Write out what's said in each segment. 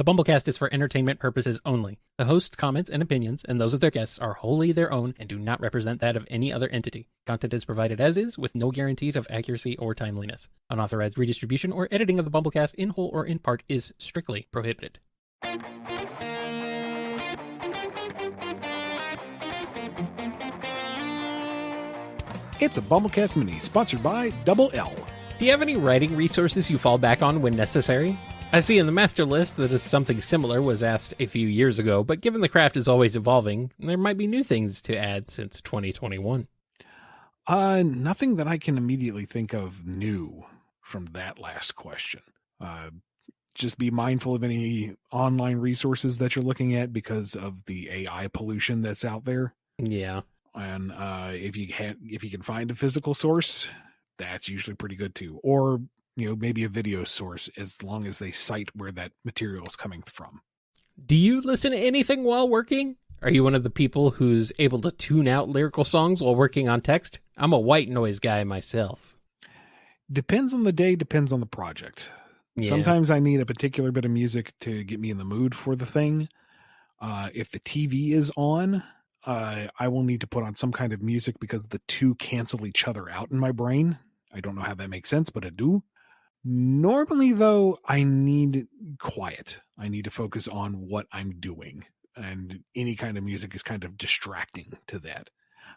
The BumbleKast is for entertainment purposes only. The host's comments and opinions, and those of their guests, are wholly their own and do not represent that of any other entity. Content is provided as is, with no guarantees of accuracy or timeliness. Unauthorized redistribution or editing of the BumbleKast in whole or in part is strictly prohibited. It's a BumbleKast Mini, sponsored by Double L. Do you have any writing resources you fall back on when necessary? I see in the master list that something similar was asked a few years ago, but given the craft is always evolving, there might be new things to add since 2021. Nothing that I can immediately think of new from that last question. Just be mindful of any online resources that you're looking at because of the AI pollution that's out there. Yeah. And if you can find a physical source, that's usually pretty good too. Or maybe a video source, as long as they cite where that material is coming from. Do you listen to anything while working? Are you one of the people who's able to tune out lyrical songs while working on text? I'm a white noise guy myself. Depends on the day, depends on the project. Yeah. Sometimes I need a particular bit of music to get me in the mood for the thing. If the TV is on, I will need to put on some kind of music because the two cancel each other out in my brain. I don't know how that makes sense, but I do. Normally, though, I need quiet. I need to focus on what I'm doing, and any kind of music is kind of distracting to that.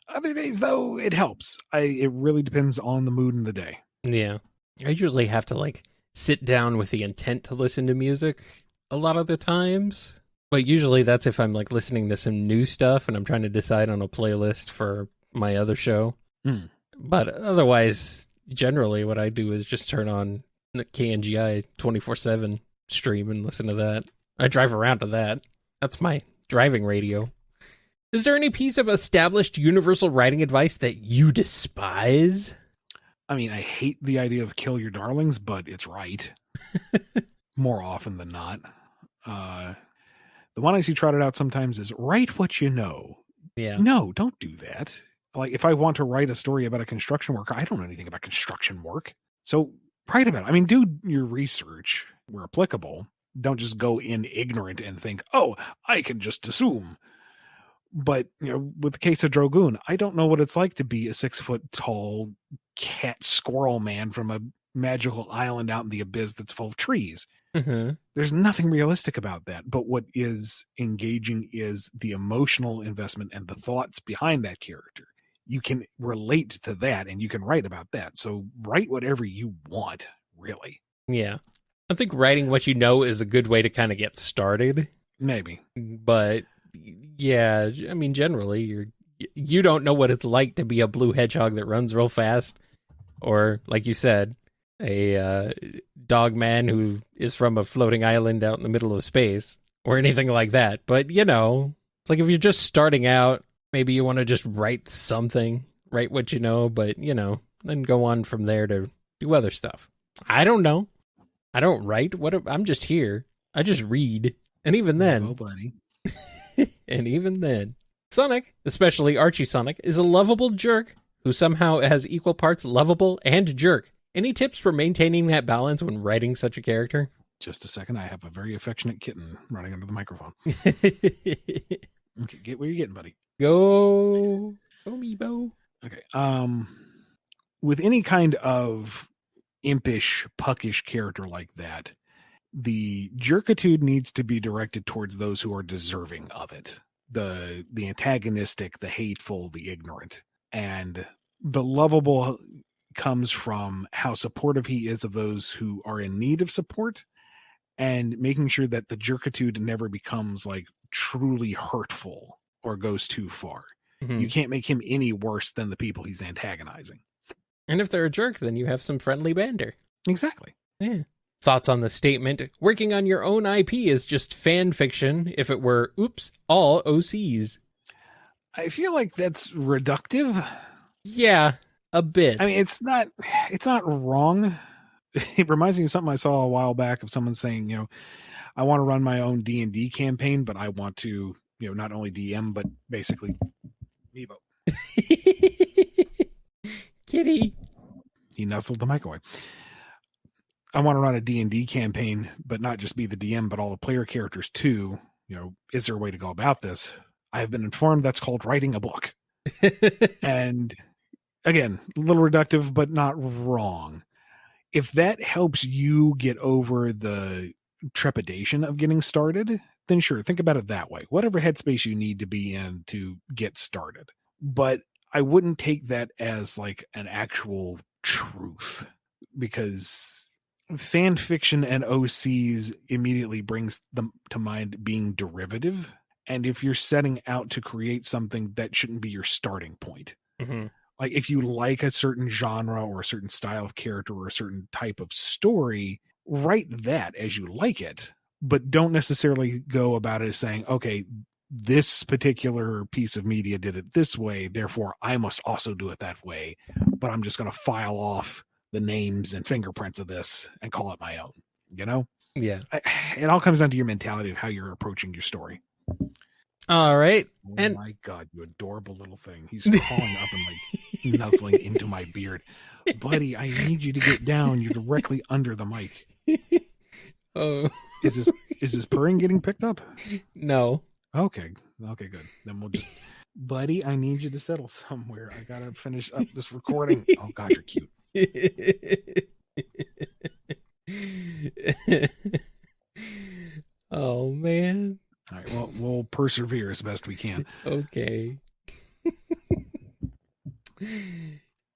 Other days, though, it helps. It really depends on the mood and the day. Yeah. I usually have to, sit down with the intent to listen to music a lot of the times. But usually that's if I'm, listening to some new stuff and I'm trying to decide on a playlist for my other show. Mm. But otherwise, generally what I do is just turn on the KNGI 24/7 stream and listen to that. I drive around to that. That's my driving radio. Is there any piece of established universal writing advice that you despise? I mean, I hate the idea of kill your darlings, but it's right. More often than not. The one I see trotted out sometimes is write what you know. Yeah. No, don't do that. If I want to write a story about a construction worker, I don't know anything about construction work. So write about it. I mean, do your research where applicable. Don't just go in ignorant and think, oh, I can just assume. But, with the case of Drogoon, I don't know what it's like to be a 6-foot-tall cat squirrel man from a magical island out in the abyss that's full of trees. Mm-hmm. There's nothing realistic about that. But what is engaging is the emotional investment and the thoughts behind that character. You can relate to that and you can write about that. So write whatever you want, really. Yeah. I think writing what you know is a good way to kind of get started. Maybe. But yeah, I mean, generally you don't know what it's like to be a blue hedgehog that runs real fast. Or, like you said, a dog man who is from a floating island out in the middle of space. Or anything like that. But, it's like if you're just starting out, maybe you want to just write something, write what you know, but, then go on from there to do other stuff. I don't know. I don't write. I'm just here. I just read. And even then. Oh, buddy. And even then. Sonic, especially Archie Sonic, is a lovable jerk who somehow has equal parts lovable and jerk. Any tips for maintaining that balance when writing such a character? Just a second. I have a very affectionate kitten running under the microphone. Okay, get where you're getting, buddy. Go Meebo. Okay. With any kind of impish, puckish character like that, the jerkitude needs to be directed towards those who are deserving of it. The antagonistic, the hateful, the ignorant. And the lovable comes from how supportive he is of those who are in need of support, and making sure that the jerkitude never becomes truly hurtful or goes too far. Mm-hmm. You can't make him any worse than the people he's antagonizing. And if they're a jerk, then you have some friendly banter. Exactly. Yeah. Thoughts on the statement, working on your own IP is just fan fiction if it were, oops, all OCs. I feel like that's reductive. Yeah, a bit. I mean, it's not wrong. It reminds me of something I saw a while back of someone saying, I want to run my own D&D campaign, but I want to, not only DM, but basically Meebo. Kitty. He nuzzled the mic away. I want to run a D&D campaign, but not just be the DM, but all the player characters too. Is there a way to go about this? I have been informed that's called writing a book. And again, a little reductive, but not wrong. If that helps you get over the trepidation of getting started, then sure, think about it that way. Whatever headspace you need to be in to get started. But I wouldn't take that as like an actual truth, because fan fiction and OCs immediately brings them to mind being derivative. And if you're setting out to create something, that shouldn't be your starting point. Mm-hmm. Like if you like a certain genre or a certain style of character or a certain type of story, write that as you like it, but don't necessarily go about it as saying, okay, this particular piece of media did it this way, therefore I must also do it that way, but I'm just going to file off the names and fingerprints of this and call it my own, Yeah. It all comes down to your mentality of how you're approaching your story. All right. Oh and my God, you adorable little thing. He's crawling up and like nuzzling into my beard. Buddy, I need you to get down. You're directly under the mic. Oh, Is this purring getting picked up? no. Okay, good. Then we'll just, buddy, I need you to settle somewhere. I gotta finish up this recording. Oh God, you're cute. Oh man. All right, well, we'll persevere as best we can. Okay.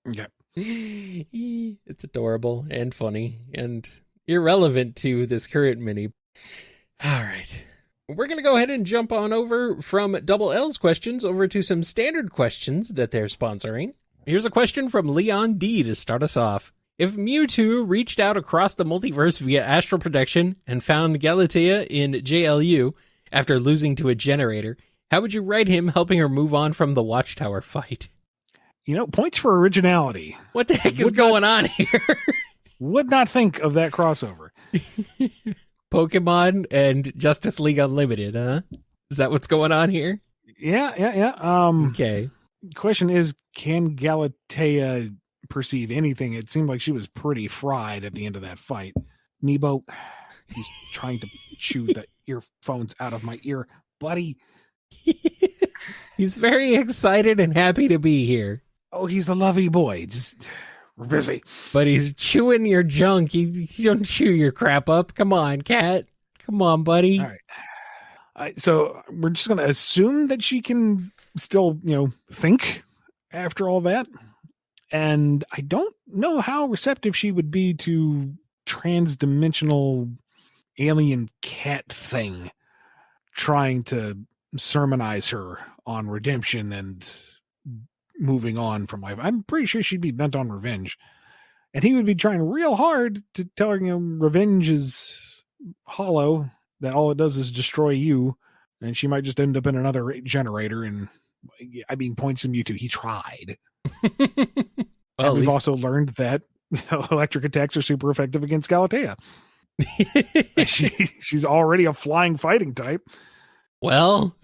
Okay. It's adorable and funny and irrelevant to this current mini. All right. We're going to go ahead and jump on over from Double L's questions over to some standard questions that they're sponsoring. Here's a question from Leon D to start us off. If Mewtwo reached out across the multiverse via astral projection and found Galatea in JLU after losing to a generator, how would you write him helping her move on from the Watchtower fight? Points for originality. What the heck is going on here? Would not think of that crossover. Pokemon and Justice League Unlimited, huh? Is that what's going on here? Yeah. Okay. Question is, can Galatea perceive anything? It seemed like she was pretty fried at the end of that fight. Nebo, he's trying to chew the earphones out of my ear. Buddy. He's very excited and happy to be here. Oh, he's a lovey boy. We're busy. But he's chewing your junk. He don't chew your crap up. Come on, cat. Come on, buddy. All right. So we're just going to assume that she can still, think after all that. And I don't know how receptive she would be to trans-dimensional alien cat thing trying to sermonize her on redemption and moving on from life. I'm pretty sure she'd be bent on revenge. And he would be trying real hard to tell her, revenge is hollow, that all it does is destroy you. And she might just end up in another generator. And points to Mewtwo. He tried. Well, and we've also learned that electric attacks are super effective against Galatea. She's already a flying fighting type. Well,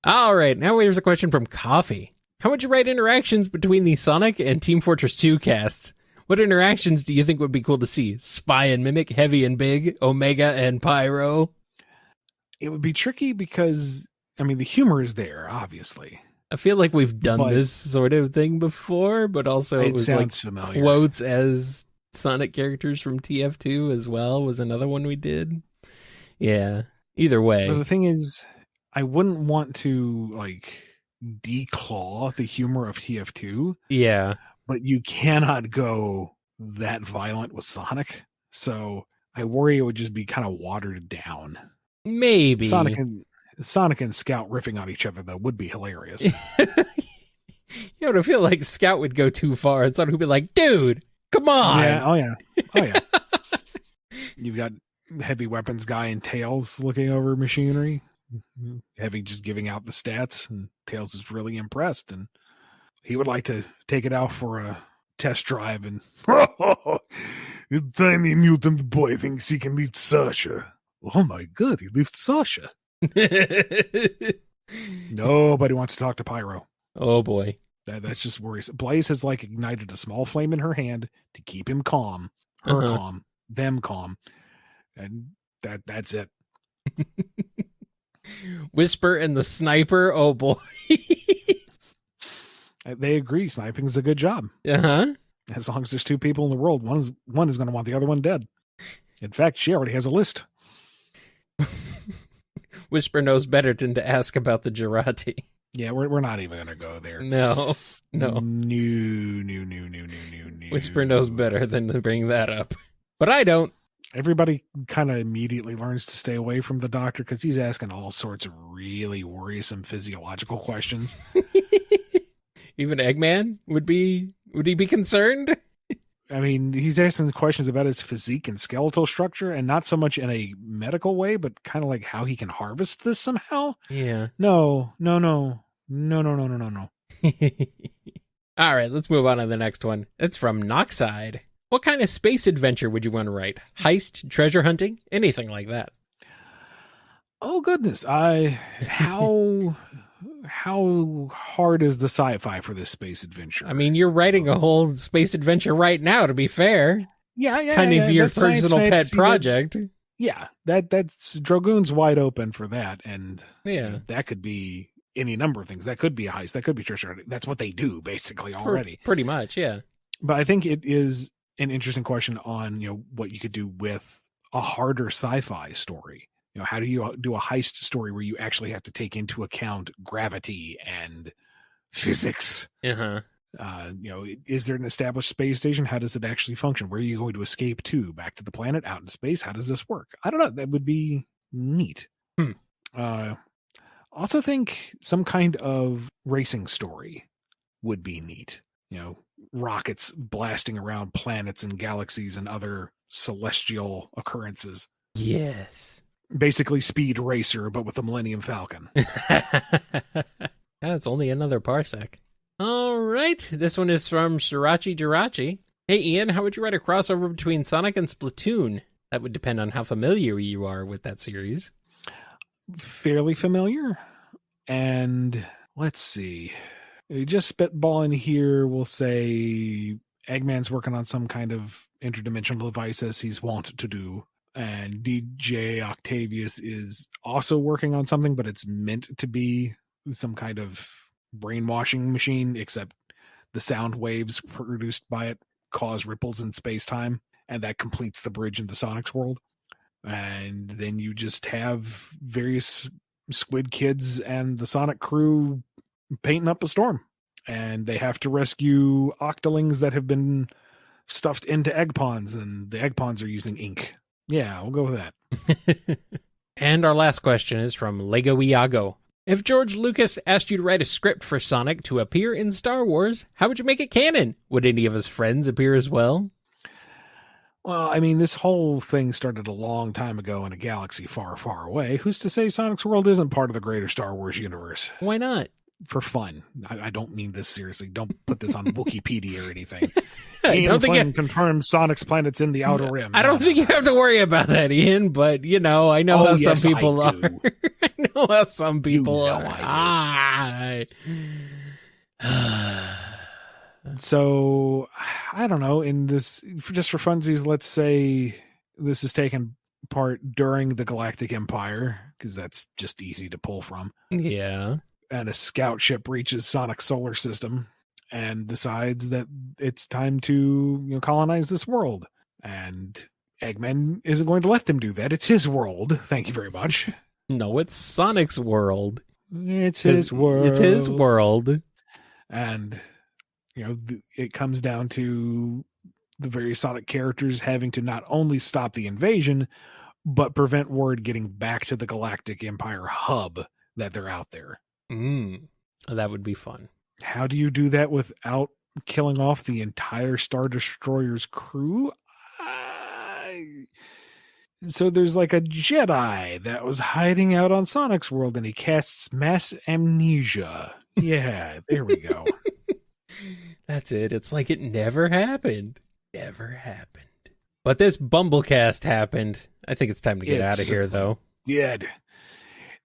all right. Now here's a question from Coffee. How would you write interactions between the Sonic and Team Fortress 2 casts? What interactions do you think would be cool to see? Spy and Mimic, Heavy and Big, Omega and Pyro? It would be tricky because, the humor is there, obviously. I feel like we've done this sort of thing before, but also it was like familiar. Quotes as Sonic characters from TF2 as well was another one we did. Yeah. Either way. But the thing is, I wouldn't want to declaw the humor of TF2. Yeah. But you cannot go that violent with Sonic. So I worry it would just be kind of watered down. Maybe. Sonic and Scout riffing on each other, though, would be hilarious. I feel like Scout would go too far and Sonic would be like, dude, come on. Yeah. Oh, yeah. You've got Heavy Weapons guy and Tails looking over machinery. Heavy just giving out the stats, and Tails is really impressed, and he would like to take it out for a test drive. And this tiny mutant boy thinks he can lift Sasha. Oh my God, he lifts Sasha. Nobody wants to talk to Pyro. Oh boy. That's just worrisome. Blaze has like ignited a small flame in her hand to keep him calm, her calm, them calm, and that's it. Whisper and the sniper. Oh boy. They agree. Sniping is a good job. Uh-huh. As long as there's two people in the world, one is going to want the other one dead. In fact, she already has a list. Whisper knows better than to ask about the Jurati. Yeah, we're not even going to go there. No. No. Whisper knows better than to bring that up. But I don't. Everybody kind of immediately learns to stay away from the doctor because he's asking all sorts of really worrisome physiological questions. Even Eggman would he be concerned? I mean, he's asking questions about his physique and skeletal structure, and not so much in a medical way, but kind of like how he can harvest this somehow. Yeah. No. All right, let's move on to the next one. It's from Noxide. What kind of space adventure would you want to write? Heist, treasure hunting, anything like that? Oh goodness, how hard is the sci-fi for this space adventure? I mean, you're writing a whole space adventure right now, to be fair. Yeah. Kind of your personal pet project. That's Dragoon's wide open for that, and that could be any number of things. That could be a heist. That could be treasure hunting. That's what they do basically already. Pretty much, yeah. But I think it is an interesting question on what you could do with a harder sci-fi story. How do you do a heist story where you actually have to take into account gravity and physics? Uh-huh. Is there an established space station? How does it actually function? Where are you going to escape to? Back to the planet? Out in space? How does this work? I don't know. That would be neat. Also think some kind of racing story would be neat. Rockets blasting around planets and galaxies and other celestial occurrences. Yes. Basically Speed Racer, but with a Millennium Falcon. That's only another parsec. All right. This one is from Shirachi Jirachi. Hey, Ian, how would you write a crossover between Sonic and Splatoon? That would depend on how familiar you are with that series. Fairly familiar. And let's see. Just spitballing here, we'll say Eggman's working on some kind of interdimensional device as he's wont to do. And DJ Octavius is also working on something, but it's meant to be some kind of brainwashing machine, except the sound waves produced by it cause ripples in space-time, and that completes the bridge into Sonic's world. And then you just have various squid kids and the Sonic crew painting up a storm, and they have to rescue octolings that have been stuffed into egg ponds, and the egg ponds are using ink. Yeah, we'll go with that. And our last question is from Lego Iago. If George Lucas asked you to write a script for Sonic to appear in Star Wars, how would you make it canon? Would any of his friends appear as well? Well, I mean, this whole thing started a long time ago in a galaxy far, far away. Who's to say Sonic's world isn't part of the greater Star Wars universe? Why not? For fun. I don't mean this seriously. Don't put this on Wikipedia or anything. I don't think Flynn confirms Sonic's planet's in the Outer Rim. I don't think you have to worry about that, Ian, but, I know how some people are. I know how some people are. So, I don't know. In this, just for funsies, let's say this is taken part during the Galactic Empire, because that's just easy to pull from. Yeah. And a scout ship reaches Sonic's solar system and decides that it's time to colonize this world. And Eggman isn't going to let them do that. It's his world. Thank you very much. No, it's Sonic's world. It's his world. It's his world. And, it comes down to the various Sonic characters having to not only stop the invasion, but prevent word getting back to the Galactic Empire hub that they're out there. That would be fun. How do you do that without killing off the entire Star Destroyer's crew? So there's like a Jedi that was hiding out on Sonic's world, and he casts mass amnesia. Yeah, there we go. That's it. It's like it never happened. Never happened. But this BumbleKast happened. I think it's time to get out of here, though. Yeah.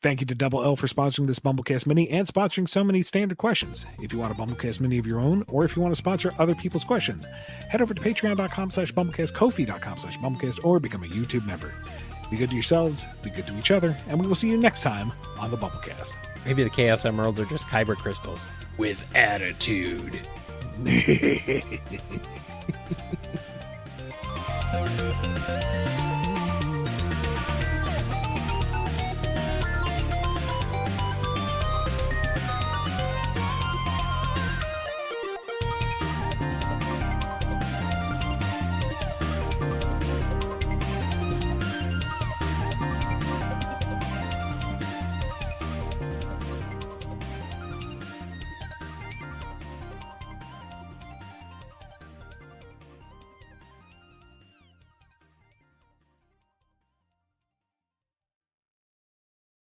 Thank you to Double L for sponsoring this BumbleKast Mini and sponsoring so many standard questions. If you want a BumbleKast Mini of your own, or if you want to sponsor other people's questions, head over to patreon.com/BumbleKast, Ko-fi.com/BumbleKast, or become a YouTube member. Be good to yourselves, be good to each other, and we will see you next time on the BumbleKast. Maybe the Chaos Emeralds are just Kyber crystals with attitude.